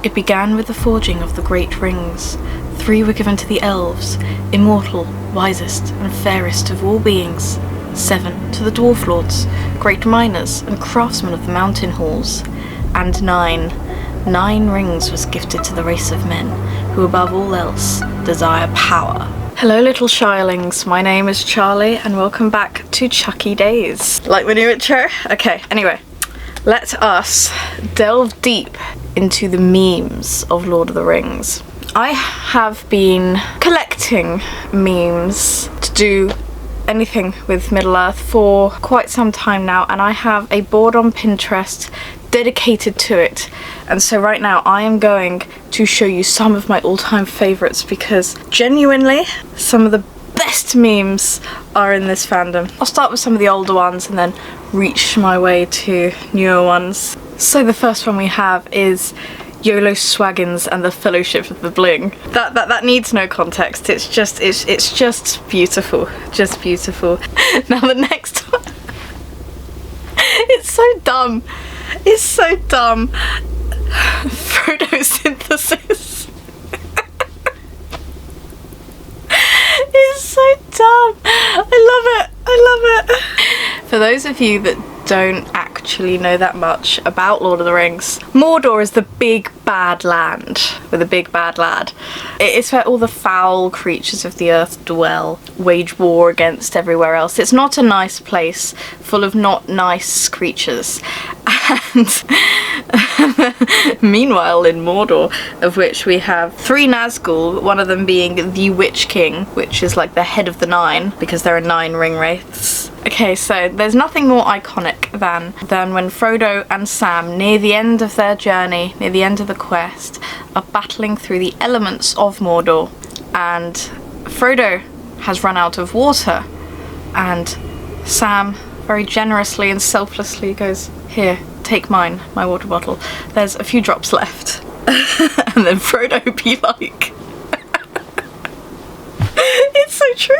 It began with the forging of the great rings. 3 were given to the elves, immortal, wisest, and fairest of all beings. 7 to the dwarf lords, great miners and craftsmen of the mountain halls. And 9 rings was gifted to the race of men, who above all else desire power. Hello little shirelings, my name is Charlie and welcome back to Chucky Days. Like my new intro? Okay, anyway, let us delve deep into the memes of Lord of the Rings. I have been collecting memes to do anything with Middle-earth for quite some time now, and I have a board on Pinterest dedicated to it. And so right now I am going to show you some of my all-time favourites, because genuinely some of the best memes are in this fandom. I'll start with some of the older ones and then reach my way to newer ones. So the first one we have is YOLO Swaggins and the Fellowship of the Bling. That needs no context. It's just beautiful. Just beautiful. Now the next one. It's so dumb. It's so dumb. Photosynthesis. It's so dumb. I love it. I love it. For those of you that don't actually know that much about Lord of the Rings, Mordor is the big bad land with a big bad lad. It's where all the foul creatures of the earth dwell, wage war against everywhere else. It's not a nice place, full of not nice creatures. And meanwhile in Mordor, of which we have 3 Nazgul, one of them being the Witch King, which is like the head of the 9, because there are 9 ring wraiths. Okay, so there's nothing more iconic than when Frodo and Sam, near the end of their journey, near the end of the quest, are battling through the elements of Mordor, and Frodo has run out of water, and Sam very generously and selflessly goes, "Here, take mine, my water bottle. There's a few drops left." And then Frodo be like, it's so true.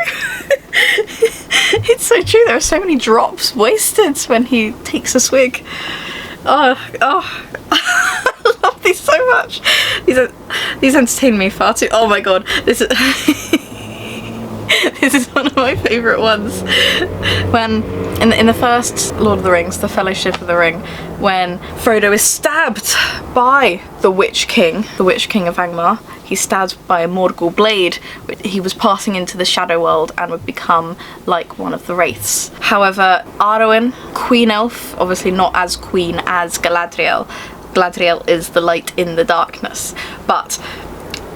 It's so true. There are so many drops wasted when he takes a swig. Oh, I love these so much. These entertain me far too. Oh my god, this is this is one of my favourite ones. When in the first Lord of the Rings, the Fellowship of the Ring, when Frodo is stabbed by the Witch King of Angmar. He's stabbed by a Morgul blade. He was passing into the Shadow World and would become like one of the wraiths. However, Arwen, Queen Elf, obviously not as queen as Galadriel. Galadriel is the light in the darkness. But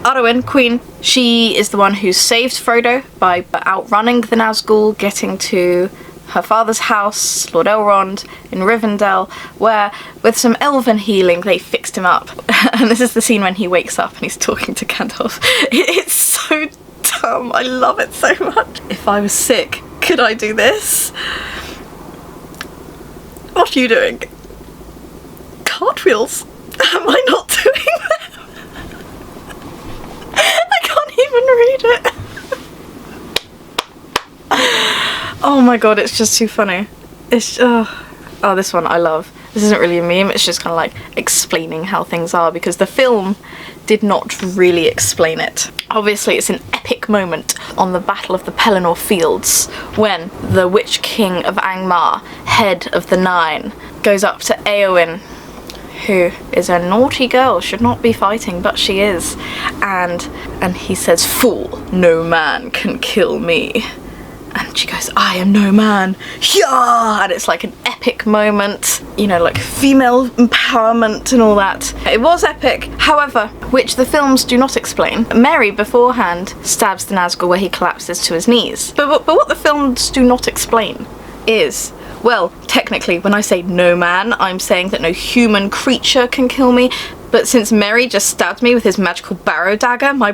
Arwen, Queen, she is the one who saved Frodo by outrunning the Nazgul, getting to her father's house, Lord Elrond, in Rivendell, where, with some elven healing, they fixed him up. And this is the scene when he wakes up and he's talking to Gandalf. It's so dumb. I love it so much. If I was sick, could I do this? What are you doing? Cartwheels? Am I not doing them? I can't even read it. Oh my god, it's just too funny. It's oh, this one I love. This isn't really a meme, it's just kind of like explaining how things are, because the film did not really explain it. Obviously it's an epic moment on the Battle of the Pelennor Fields when the Witch King of Angmar, head of the 9, goes up to Éowyn, who is a naughty girl, should not be fighting, but she is, and he says, "Fool, no man can kill me." And she goes, "I am no man." Yeah! And it's like an epic moment, you know, like female empowerment and all that. It was epic, however, which the films do not explain. Merry beforehand stabs the Nazgul where he collapses to his knees. But what the films do not explain is, well, technically, when I say no man, I'm saying that no human creature can kill me. But since Merry just stabbed me with his magical barrow dagger, my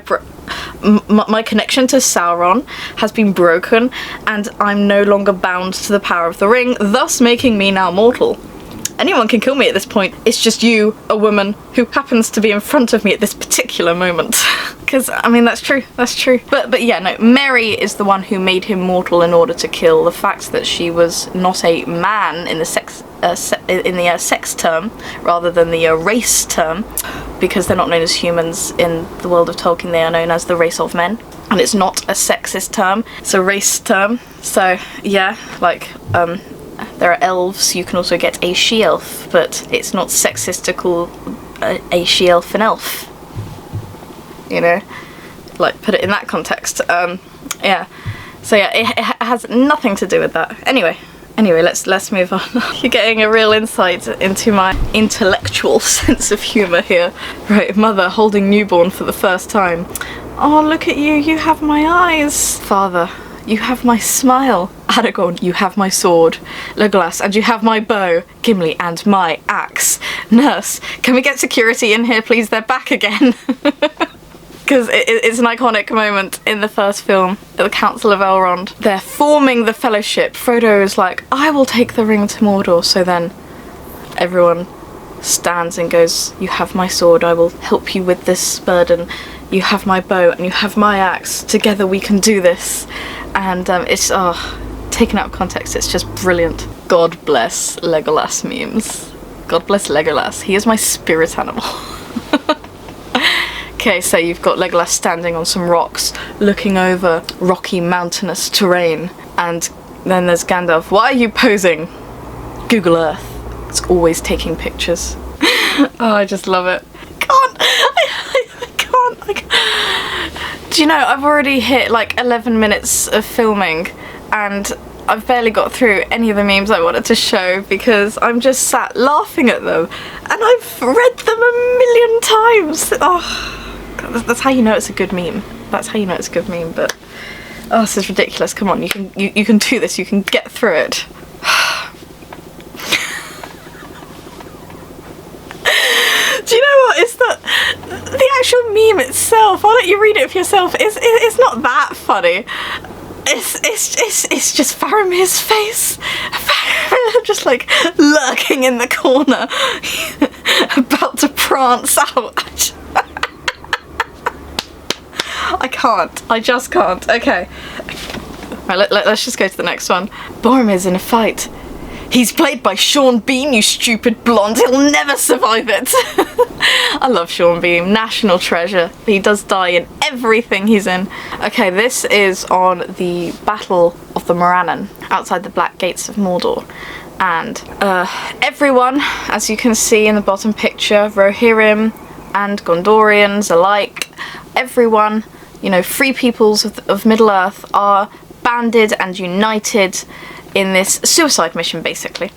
connection to Sauron has been broken, and I'm no longer bound to the power of the ring, thus making me now mortal. anyone can kill me at this point. It's just you, a woman, who happens to be in front of me at this particular moment. Because, I mean, that's true. That's true. But yeah, no, Mary is the one who made him mortal in order to kill. The fact that she was not a man in the sex term rather than the race term, because they're not known as humans in the world of Tolkien, they are known as the race of men. And it's not a sexist term, it's a race term. So yeah, like there are elves, you can also get a she-elf, but it's not sexist to call a she-elf an elf. You know, like put it in that context. Yeah. So yeah, it has nothing to do with that. Anyway, let's move on. You're getting a real insight into my intellectual sense of humour here. Right, mother holding newborn for the first time. Oh, look at you, you have my eyes. Father, you have my smile. Aragorn, you have my sword. Legolas, and you have my bow. Gimli, and my axe. Nurse, can we get security in here, please? They're back again. Because it's an iconic moment in the first film, at the Council of Elrond. They're forming the Fellowship. Frodo is like, I will take the ring to Mordor. So then everyone stands and goes, you have my sword, I will help you with this burden. You have my bow and you have my axe. Together we can do this. And it's, taken out of context, it's just brilliant. God bless Legolas memes. God bless Legolas. He is my spirit animal. Okay, so you've got Legolas standing on some rocks, looking over rocky, mountainous terrain. And then there's Gandalf. Why are you posing? Google Earth. It's always taking pictures. Oh, I just love it. I can't. Do you know, I've already hit like 11 minutes of filming and I've barely got through any of the memes I wanted to show because I'm just sat laughing at them and I've read them a million times. Oh, God, that's how you know it's a good meme. That's how you know it's a good meme, but oh, this is ridiculous. Come on, you can do this, you can get through it. Do you know what? It's that the actual meme itself, I'll let you read it for yourself, it's not that funny. It's just Faramir's face. Just like lurking in the corner, about to prance out. I can't. I just can't. Okay. Right, let's just go to the next one. Boromir's in a fight. He's played by Sean Bean, you stupid blonde. He'll never survive it. I love Sean Bean, national treasure. He does die in everything he's in. Okay, this is on the Battle of the Morannon, outside the Black Gates of Mordor. And everyone, as you can see in the bottom picture, Rohirrim and Gondorians alike, everyone, you know, free peoples of Middle-earth are banded and united in this suicide mission, basically,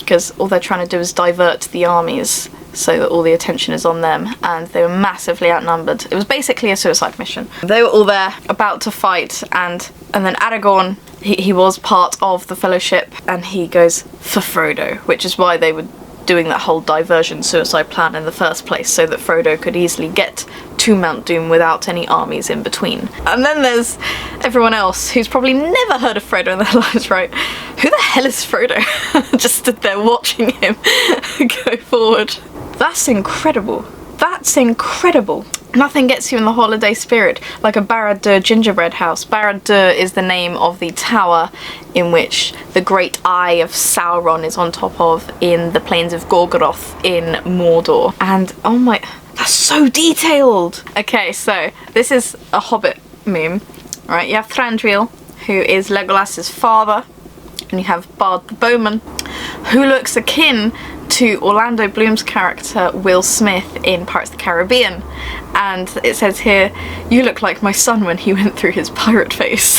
because all they're trying to do is divert the armies so that all the attention is on them, and they were massively outnumbered. It was basically a suicide mission. They were all there about to fight, and then Aragorn, he was part of the Fellowship, and he goes for Frodo, which is why they were doing that whole diversion suicide plan in the first place, so that Frodo could easily get to Mount Doom without any armies in between. And then there's everyone else who's probably never heard of Frodo in their lives, right? Who the hell is Frodo? Just stood there watching him go forward. That's incredible. That's incredible. Nothing gets you in the holiday spirit like a Barad-dûr gingerbread house. Barad-dûr is the name of the tower in which the Great Eye of Sauron is on top of in the Plains of Gorgoroth in Mordor. And oh my, that's so detailed! Okay, so this is a Hobbit meme. Right, you have Thranduil, who is Legolas's father, and you have Bard the Bowman, who looks akin to Orlando Bloom's character Will Smith in Pirates of the Caribbean. And it says here, you look like my son when he went through his pirate phase.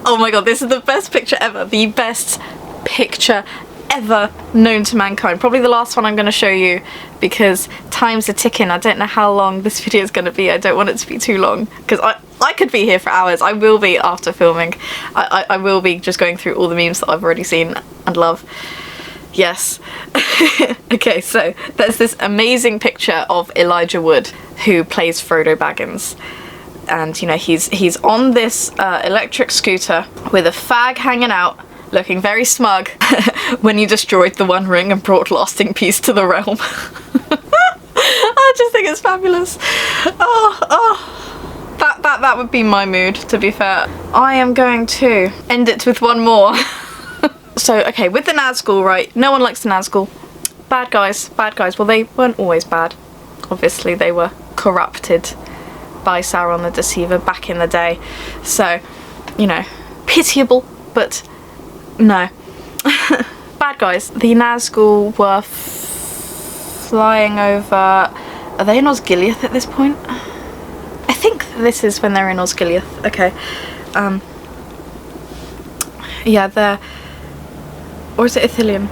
Oh my god, this is the best picture ever. The best picture ever known to mankind. Probably the last one I'm going to show you because time's are ticking. I don't know how long this video is going to be. I don't want it to be too long because I could be here for hours. I will be after filming. I will be just going through all the memes that I've already seen and love. Yes. Okay, so there's this amazing picture of Elijah Wood, who plays Frodo Baggins. And, you know, he's on this electric scooter with a fag hanging out looking very smug when you destroyed the One Ring and brought lasting peace to the realm. I just think it's fabulous. That would be my mood, to be fair. I am going to end it with one more. So, okay, with the Nazgul, right? No one likes the Nazgul. Bad guys. Well, they weren't always bad. Obviously, they were corrupted by Sauron the Deceiver back in the day. So, you know, pitiable, but no. Bad guys. The Nazgul were flying over... Are they in Osgiliath at this point? I think this is when they're in Osgiliath. Okay. Yeah, they're... Or is it Ithilien?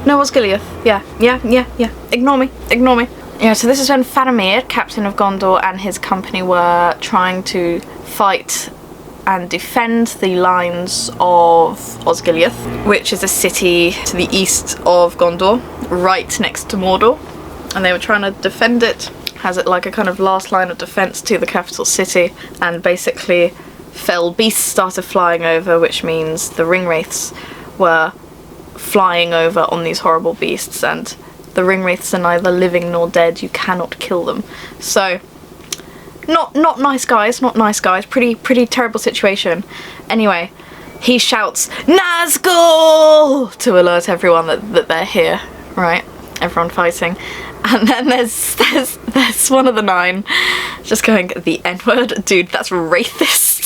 No, Osgiliath. Yeah. Ignore me. Yeah, so this is when Faramir, captain of Gondor, and his company were trying to fight and defend the lines of Osgiliath, which is a city to the east of Gondor, right next to Mordor. And they were trying to defend it, has it like a kind of last line of defense to the capital city, and basically fell beasts started flying over, which means the Ringwraiths were flying over on these horrible beasts, and the Ringwraiths are neither living nor dead. You cannot kill them. So not nice guys, pretty terrible situation. Anyway, he shouts Nazgul to alert everyone that they're here, right? Everyone fighting. And then there's one of the nine just going the N-word. Dude, that's racist.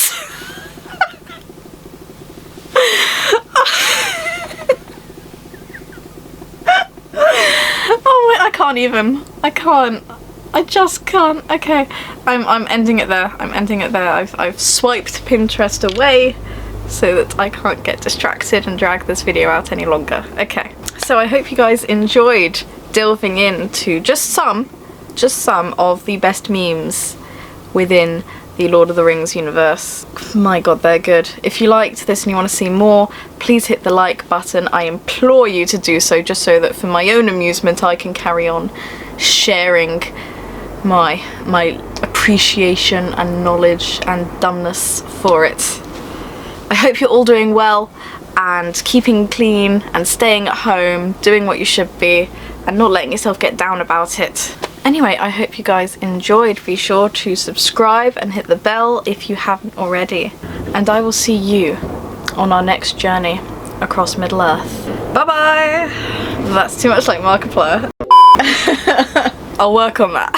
Oh wait, I can't even. I just can't. Okay, I'm ending it there. I've swiped Pinterest away so that I can't get distracted and drag this video out any longer. Okay, so I hope you guys enjoyed delving into just some of the best memes within the Lord of the Rings universe. My god, they're good. If you liked this and you want to see more, please hit the like button. I implore you to do so, just so that for my own amusement I can carry on sharing my appreciation and knowledge and dumbness for it. I hope you're all doing well and keeping clean and staying at home, doing what you should be, and not letting yourself get down about it. Anyway, I hope you guys enjoyed. Be sure to subscribe and hit the bell if you haven't already. And I will see you on our next journey across Middle-earth. Bye-bye! That's too much like Markiplier. I'll work on that.